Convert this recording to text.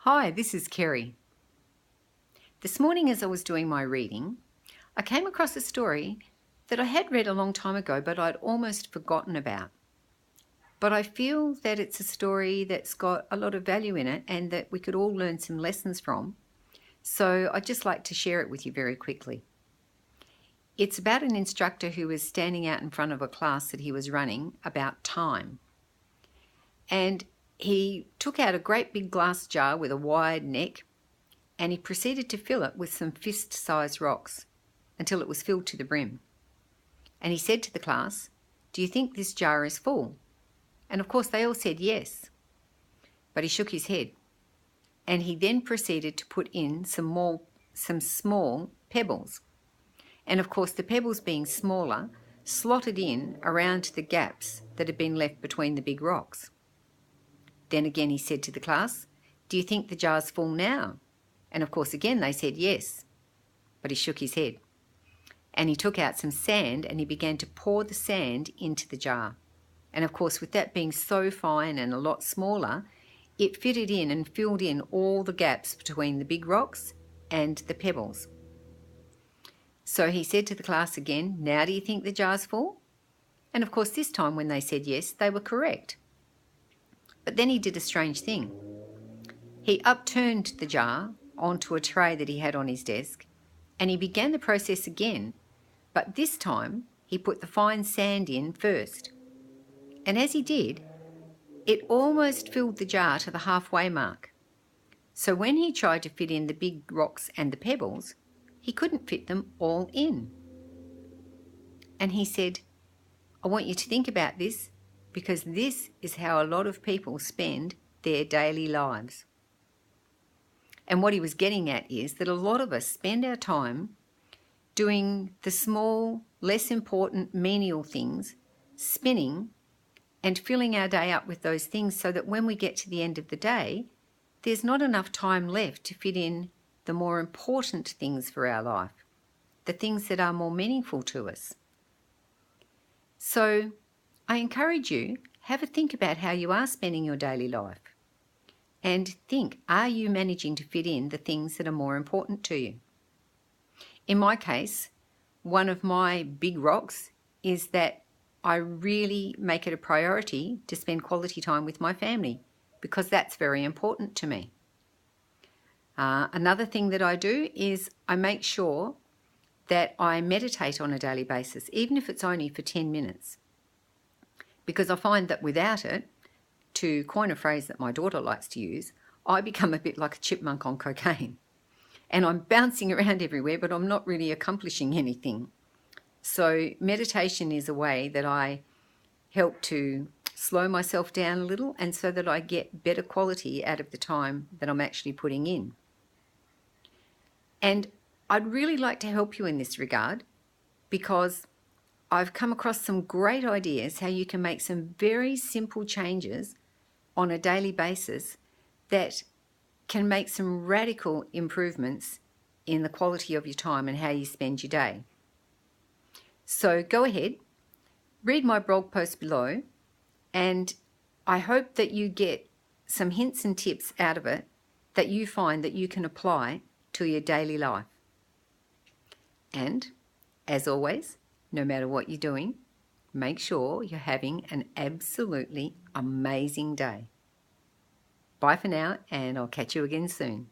Hi, this is Kerry. This morning as I was doing my reading, I came across a story that I had read a long time ago but I'd almost forgotten about. But I feel that it's a story that's got a lot of value in it and that we could all learn some lessons from. So I'd just like to share it with you very quickly. It's about an instructor who was standing out in front of a class that he was running about time. And he took out a great big glass jar with a wide neck and he proceeded to fill it with some fist-sized rocks until it was filled to the brim. And he said to the class, "Do you think this jar is full?" And of course they all said yes. But he shook his head. And he then proceeded to put in some small pebbles. And of course the pebbles, being smaller, slotted in around the gaps that had been left between the big rocks. Then again he said to the class, "Do you think the jar's full now?" And of course again they said yes. But he shook his head. And he took out some sand and he began to pour the sand into the jar. And of course with that being so fine and a lot smaller, it fitted in and filled in all the gaps between the big rocks and the pebbles. So he said to the class again, "Now do you think the jar's full?" And of course this time when they said yes, they were correct. But then he did a strange thing. He upturned the jar onto a tray that he had on his desk and he began the process again, but this time he put the fine sand in first. And as he did, it almost filled the jar to the halfway mark. So when he tried to fit in the big rocks and the pebbles, he couldn't fit them all in. And he said, "I want you to think about this, because this is how a lot of people spend their daily lives." And what he was getting at is that a lot of us spend our time doing the small, less important, menial things, spinning and filling our day up with those things so that when we get to the end of the day, there's not enough time left to fit in the more important things for our life, the things that are more meaningful to us. So I encourage you, have a think about how you are spending your daily life. And think, are you managing to fit in the things that are more important to you? In my case, one of my big rocks is that I really make it a priority to spend quality time with my family, because that's very important to me. Another thing that I do is I make sure that I meditate on a daily basis, even if it's only for 10 minutes. Because I find that without it, to coin a phrase that my daughter likes to use, I become a bit like a chipmunk on cocaine. And I'm bouncing around everywhere, but I'm not really accomplishing anything. So meditation is a way that I help to slow myself down a little, and so that I get better quality out of the time that I'm actually putting in. And I'd really like to help you in this regard, because I've come across some great ideas how you can make some very simple changes on a daily basis that can make some radical improvements in the quality of your time and how you spend your day. So go ahead, read my blog post below, and I hope that you get some hints and tips out of it that you find that you can apply to your daily life. And as always, no matter what you're doing, make sure you're having an absolutely amazing day. Bye for now, and I'll catch you again soon.